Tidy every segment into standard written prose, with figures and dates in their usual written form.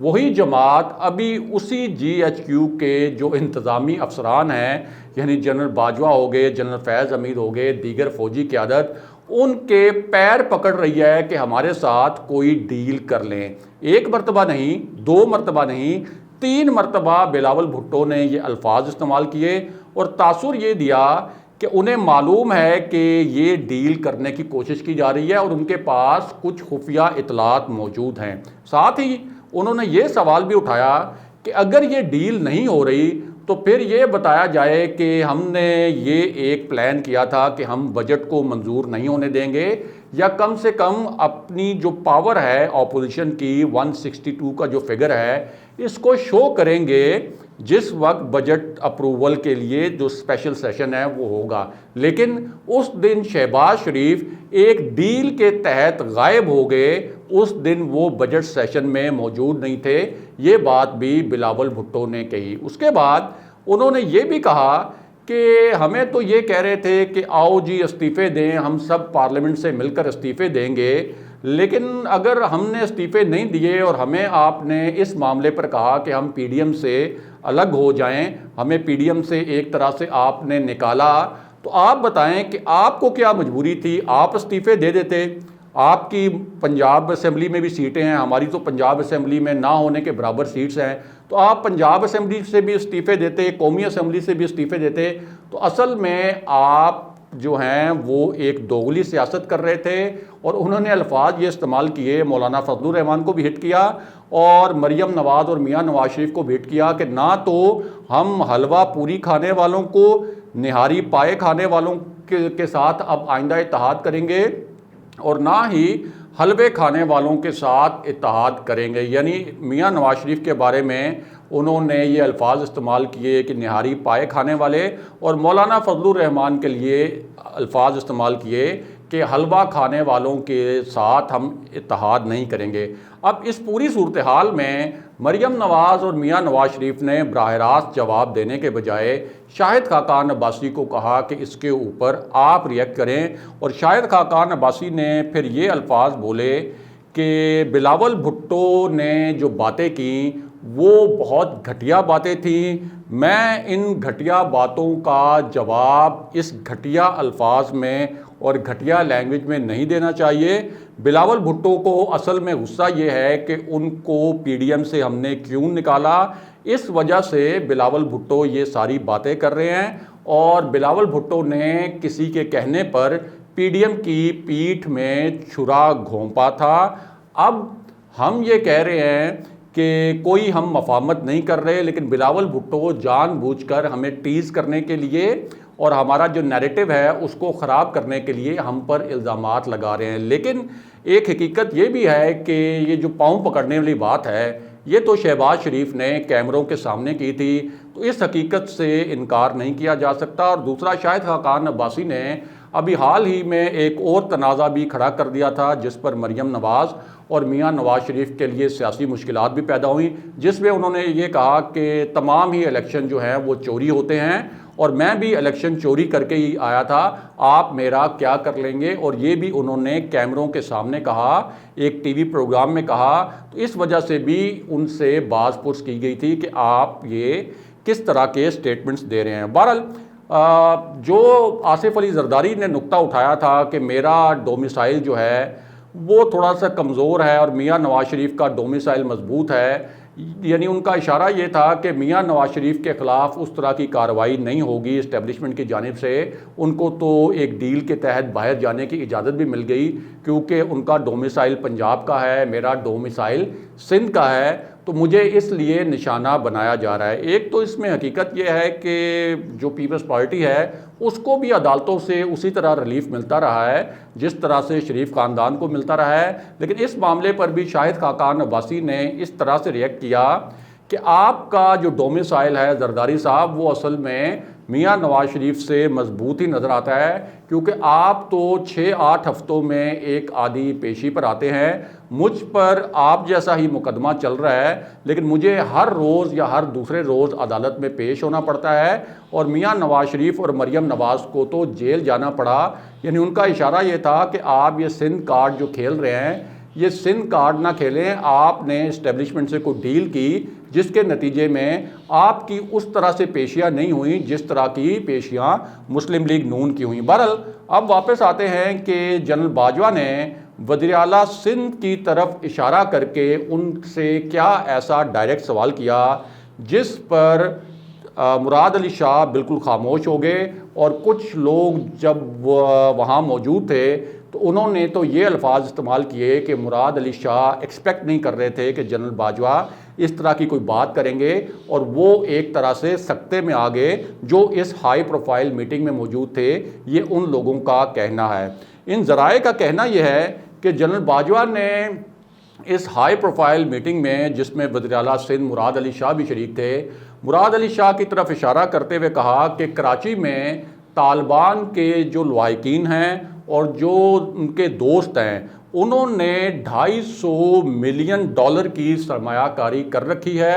وہی جماعت ابھی اسی جی ایچ کیو کے جو انتظامی افسران ہیں، یعنی جنرل باجوہ ہو گئے، جنرل فیض حمید ہو گئے، دیگر فوجی قیادت، ان کے پیر پکڑ رہی ہے کہ ہمارے ساتھ کوئی ڈیل کر لیں۔ ایک مرتبہ نہیں، 2 مرتبہ نہیں، 3 مرتبہ بلاول بھٹو نے یہ الفاظ استعمال کیے اور تاثر یہ دیا کہ انہیں معلوم ہے کہ یہ ڈیل کرنے کی کوشش کی جا رہی ہے اور ان کے پاس کچھ خفیہ اطلاعات موجود ہیں۔ ساتھ ہی انہوں نے یہ سوال بھی اٹھایا کہ اگر یہ ڈیل نہیں ہو رہی تو پھر یہ بتایا جائے کہ ہم نے یہ ایک پلان کیا تھا کہ ہم بجٹ کو منظور نہیں ہونے دیں گے، یا کم سے کم اپنی جو پاور ہے اپوزیشن کی 162 کا جو فگر ہے اس کو شو کریں گے جس وقت بجٹ اپروول کے لیے جو اسپیشل سیشن ہے وہ ہوگا۔ لیکن اس دن شہباز شریف ایک ڈیل کے تحت غائب ہو گئے، اس دن وہ بجٹ سیشن میں موجود نہیں تھے۔ یہ بات بھی بلاول بھٹو نے کہی۔ اس کے بعد انہوں نے یہ بھی کہا کہ ہمیں تو یہ کہہ رہے تھے کہ آؤ جی استعفے دیں، ہم سب پارلیمنٹ سے مل کر استعفے دیں گے، لیکن اگر ہم نے استعفے نہیں دیے اور ہمیں آپ نے اس معاملے پر کہا کہ ہم پی ڈی ایم سے الگ ہو جائیں، ہمیں پی ڈی ایم سے ایک طرح سے آپ نے نکالا، تو آپ بتائیں کہ آپ کو کیا مجبوری تھی؟ آپ استعفے دے دیتے۔ آپ کی پنجاب اسمبلی میں بھی سیٹیں ہیں، ہماری تو پنجاب اسمبلی میں نہ ہونے کے برابر سیٹس ہیں، تو آپ پنجاب اسمبلی سے بھی استعفے دیتے، قومی اسمبلی سے بھی استعفے دیتے۔ تو اصل میں آپ جو ہیں وہ ایک دوغلی سیاست کر رہے تھے، اور انہوں نے الفاظ یہ استعمال کیے، مولانا فضل الرحمان کو بھی ہٹ کیا اور مریم نواز اور میاں نواز شریف کو بھی ہٹ کیا کہ نہ تو ہم حلوہ پوری کھانے والوں کو نہاری پائے کھانے والوں کے ساتھ اب آئندہ اتحاد کریں گے، اور نہ ہی حلوے کھانے والوں کے ساتھ اتحاد کریں گے۔ یعنی میاں نواز شریف کے بارے میں انہوں نے یہ الفاظ استعمال کیے کہ نہاری پائے کھانے والے، اور مولانا فضل الرحمان کے لیے الفاظ استعمال کیے کہ حلوہ کھانے والوں کے ساتھ ہم اتحاد نہیں کریں گے۔ اب اس پوری صورتحال میں مریم نواز اور میاں نواز شریف نے براہ راست جواب دینے کے بجائے شاہد خاقان عباسی کو کہا کہ اس کے اوپر آپ ریئیکٹ کریں، اور شاہد خاقان عباسی نے پھر یہ الفاظ بولے کہ بلاول بھٹو نے جو باتیں کیں وہ بہت گھٹیا باتیں تھیں، میں ان گھٹیا باتوں کا جواب اس گھٹیا الفاظ میں اور گھٹیا لینگویج میں نہیں دینا چاہیے۔ بلاول بھٹو کو اصل میں غصہ یہ ہے کہ ان کو پی ڈی ایم سے ہم نے کیوں نکالا، اس وجہ سے بلاول بھٹو یہ ساری باتیں کر رہے ہیں، اور بلاول بھٹو نے کسی کے کہنے پر پی ڈی ایم کی پیٹھ میں چھرا گھونپا تھا۔ اب ہم یہ کہہ رہے ہیں کہ کوئی ہم مفاہمت نہیں کر رہے، لیکن بلاول بھٹو جان بوجھ کر ہمیں ٹیز کرنے کے لیے اور ہمارا جو نیریٹو ہے اس کو خراب کرنے کے لیے ہم پر الزامات لگا رہے ہیں۔ لیکن ایک حقیقت یہ بھی ہے کہ یہ جو پاؤں پکڑنے والی بات ہے یہ تو شہباز شریف نے کیمروں کے سامنے کی تھی، تو اس حقیقت سے انکار نہیں کیا جا سکتا۔ اور دوسرا، شاہد خاقان عباسی نے ابھی حال ہی میں ایک اور تنازع بھی کھڑا کر دیا تھا جس پر مریم نواز اور میاں نواز شریف کے لیے سیاسی مشکلات بھی پیدا ہوئیں، جس میں انہوں نے یہ کہا کہ تمام ہی الیکشن جو ہیں وہ چوری ہوتے ہیں، اور میں بھی الیکشن چوری کر کے ہی آیا تھا، آپ میرا کیا کر لیں گے؟ اور یہ بھی انہوں نے کیمروں کے سامنے کہا، ایک ٹی وی پروگرام میں کہا، تو اس وجہ سے بھی ان سے باز پرس کی گئی تھی کہ آپ یہ کس طرح کے سٹیٹمنٹس دے رہے ہیں۔ بہرحال جو آصف علی زرداری نے نقطہ اٹھایا تھا کہ میرا ڈومیسائل جو ہے وہ تھوڑا سا کمزور ہے اور میاں نواز شریف کا ڈومیسائل مضبوط ہے، یعنی ان کا اشارہ یہ تھا کہ میاں نواز شریف کے خلاف اس طرح کی کارروائی نہیں ہوگی اسٹیبلشمنٹ کی جانب سے، ان کو تو ایک ڈیل کے تحت باہر جانے کی اجازت بھی مل گئی کیونکہ ان کا ڈومیسائل پنجاب کا ہے، میرا ڈومیسائل سندھ کا ہے، تو مجھے اس لیے نشانہ بنایا جا رہا ہے۔ ایک تو اس میں حقیقت یہ ہے کہ جو پیپلز پارٹی ہے اس کو بھی عدالتوں سے اسی طرح ریلیف ملتا رہا ہے جس طرح سے شریف خاندان کو ملتا رہا ہے، لیکن اس معاملے پر بھی شاہد خاقان عباسی نے اس طرح سے ریئیکٹ کیا کہ آپ کا جو ڈومیسائل ہے زرداری صاحب وہ اصل میں میاں نواز شریف سے مضبوط ہی نظر آتا ہے، کیونکہ آپ تو 6-8 ہفتوں میں ایک آدھی پیشی پر آتے ہیں، مجھ پر آپ جیسا ہی مقدمہ چل رہا ہے لیکن مجھے ہر روز یا ہر دوسرے روز عدالت میں پیش ہونا پڑتا ہے، اور میاں نواز شریف اور مریم نواز کو تو جیل جانا پڑا۔ یعنی ان کا اشارہ یہ تھا کہ آپ یہ سندھ کارڈ جو کھیل رہے ہیں یہ سندھ کارڈ نہ کھیلیں. آپ نے اسٹیبلشمنٹ سے کوئی ڈیل کی جس کے نتیجے میں آپ کی اس طرح سے پیشیاں نہیں ہوئیں جس طرح کی پیشیاں مسلم لیگ نون کی ہوئیں. بہرحال اب واپس آتے ہیں کہ جنرل باجوہ نے وزیر اعلیٰ سندھ کی طرف اشارہ کر کے ان سے کیا ایسا ڈائریکٹ سوال کیا جس پر مراد علی شاہ بالکل خاموش ہو گئے. اور کچھ لوگ جب وہاں موجود تھے تو انہوں نے تو یہ الفاظ استعمال کیے کہ مراد علی شاہ ایکسپیکٹ نہیں کر رہے تھے کہ جنرل باجوہ اس طرح کی کوئی بات کریں گے، اور وہ ایک طرح سے سکتے میں آ گئے. جو اس ہائی پروفائل میٹنگ میں موجود تھے یہ ان لوگوں کا کہنا ہے. ان ذرائع کا کہنا یہ ہے کہ جنرل باجوہ نے اس ہائی پروفائل میٹنگ میں، جس میں وزیر اعلیٰ سندھ مراد علی شاہ بھی شریک تھے، مراد علی شاہ کی طرف اشارہ کرتے ہوئے کہا کہ کراچی میں طالبان کے جو لواحقین ہیں اور جو ان کے دوست ہیں انہوں نے $250 ملین کی سرمایہ کاری کر رکھی ہے.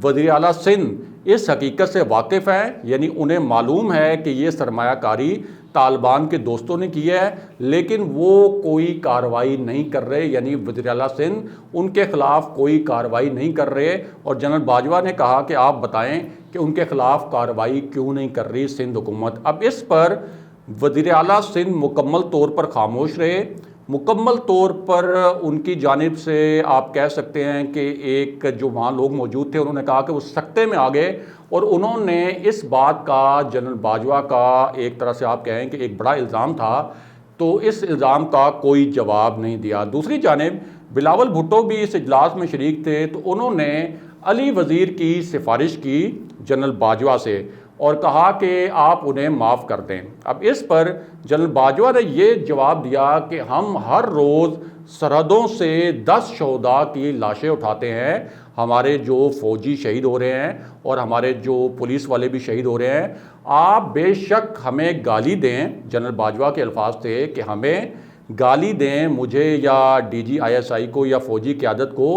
وزیر اعلیٰ سندھ اس حقیقت سے واقف ہیں، یعنی انہیں معلوم ہے کہ یہ سرمایہ کاری طالبان کے دوستوں نے کی ہے، لیکن وہ کوئی کارروائی نہیں کر رہے. یعنی وزیر اعلیٰ سندھ ان کے خلاف کوئی کارروائی نہیں کر رہے. اور جنرل باجوہ نے کہا کہ آپ بتائیں کہ ان کے خلاف کارروائی کیوں نہیں کر رہی سندھ حکومت. اب اس پر وزیر اعلیٰ سندھ مکمل طور پر خاموش رہے. مکمل طور پر ان کی جانب سے آپ کہہ سکتے ہیں کہ ایک جو وہاں لوگ موجود تھے انہوں نے کہا کہ وہ سکتے میں آ گئے، اور انہوں نے اس بات کا جنرل باجوہ کا ایک طرح سے آپ کہیں کہ ایک بڑا الزام تھا، تو اس الزام کا کوئی جواب نہیں دیا. دوسری جانب بلاول بھٹو بھی اس اجلاس میں شریک تھے، تو انہوں نے علی وزیر کی سفارش کی جنرل باجوہ سے اور کہا کہ آپ انہیں معاف کر دیں. اب اس پر جنرل باجوہ نے یہ جواب دیا کہ ہم ہر روز سرحدوں سے 10 شہداء کی لاشیں اٹھاتے ہیں. ہمارے جو فوجی شہید ہو رہے ہیں اور ہمارے جو پولیس والے بھی شہید ہو رہے ہیں. آپ بے شک ہمیں گالی دیں، جنرل باجوہ کے الفاظ تھے کہ ہمیں گالی دیں، مجھے یا DGISI کو یا فوجی قیادت کو،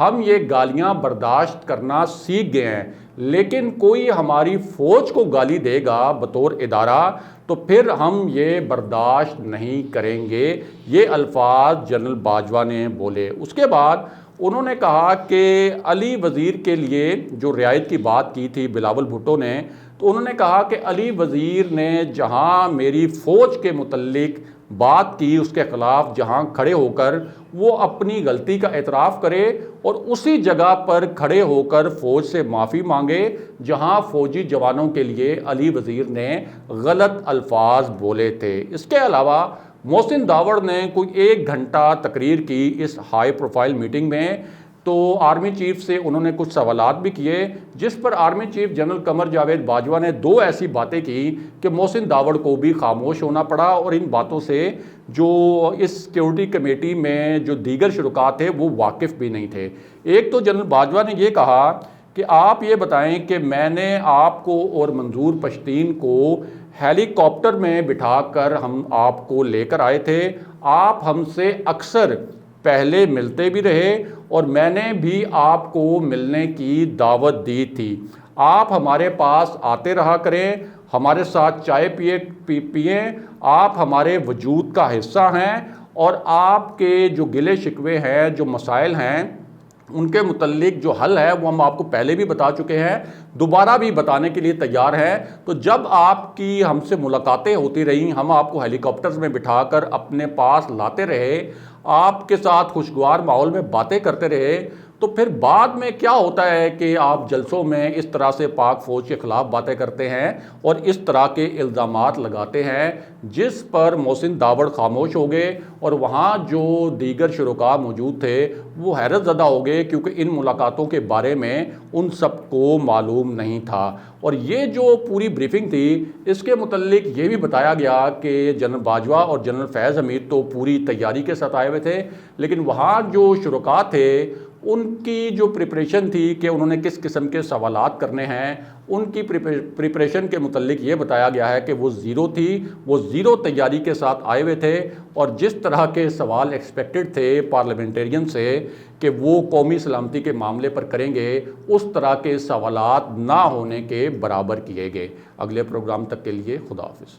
ہم یہ گالیاں برداشت کرنا سیکھ گئے ہیں، لیکن کوئی ہماری فوج کو گالی دے گا بطور ادارہ تو پھر ہم یہ برداشت نہیں کریں گے. یہ الفاظ جنرل باجوہ نے بولے. اس کے بعد انہوں نے کہا کہ علی وزیر کے لیے جو رعایت کی بات کی تھی بلاول بھٹو نے، تو انہوں نے کہا کہ علی وزیر نے جہاں میری فوج کے متعلق بات کی اس کے خلاف جہاں کھڑے ہو کر وہ اپنی غلطی کا اعتراف کرے اور اسی جگہ پر کھڑے ہو کر فوج سے معافی مانگے جہاں فوجی جوانوں کے لیے علی وزیر نے غلط الفاظ بولے تھے. اس کے علاوہ محسن داوڑ نے کوئی 1 گھنٹہ تقریر کی اس ہائی پروفائل میٹنگ میں. تو آرمی چیف سے انہوں نے کچھ سوالات بھی کیے، جس پر army chief general Qamar Javed Bajwa نے 2 ایسی باتیں کی کہ محسن داوڑ کو بھی خاموش ہونا پڑا، اور ان باتوں سے جو اس سیکیورٹی کمیٹی میں جو دیگر شرکاء تھے وہ واقف بھی نہیں تھے. ایک تو جنرل باجوہ نے یہ کہا کہ آپ یہ بتائیں کہ میں نے آپ کو اور منظور پشتین کو ہیلی کاپٹر میں بٹھا کر ہم آپ کو لے کر آئے تھے، آپ ہم سے اکثر پہلے ملتے بھی رہے اور میں نے بھی آپ کو ملنے کی دعوت دی تھی. آپ ہمارے پاس آتے رہا کریں، ہمارے ساتھ چائے پئیں، آپ ہمارے وجود کا حصہ ہیں، اور آپ کے جو گلے شکوے ہیں، جو مسائل ہیں، ان کے متعلق جو حل ہے وہ ہم آپ کو پہلے بھی بتا چکے ہیں، دوبارہ بھی بتانے کے لیے تیار ہیں. تو جب آپ کی ہم سے ملاقاتیں ہوتی رہیں، ہم آپ کو ہیلی کاپٹرز میں بٹھا کر اپنے پاس لاتے رہے، آپ کے ساتھ خوشگوار ماحول میں باتیں کرتے رہے، تو پھر بعد میں کیا ہوتا ہے کہ آپ جلسوں میں اس طرح سے پاک فوج کے خلاف باتیں کرتے ہیں اور اس طرح کے الزامات لگاتے ہیں، جس پر محسن داوڑ خاموش ہو گئے اور وہاں جو دیگر شرکاء موجود تھے وہ حیرت زدہ ہو گئے، کیونکہ ان ملاقاتوں کے بارے میں ان سب کو معلوم نہیں تھا. اور یہ جو پوری بریفنگ تھی اس کے متعلق یہ بھی بتایا گیا کہ جنرل باجوہ اور جنرل فیض حمید تو پوری تیاری کے ساتھ آئے ہوئے تھے، لیکن وہاں جو شرکاء تھے ان کی جو پریپریشن تھی کہ انہوں نے کس قسم کے سوالات کرنے ہیں، ان کی پریپریشن کے متعلق یہ بتایا گیا ہے کہ وہ زیرو تھی، وہ زیرو تیاری کے ساتھ آئے ہوئے تھے، اور جس طرح کے سوال ایکسپیکٹڈ تھے پارلیمنٹیرین سے کہ وہ قومی سلامتی کے معاملے پر کریں گے، اس طرح کے سوالات نہ ہونے کے برابر کیے گئے. اگلے پروگرام تک کے لیے خدا حافظ.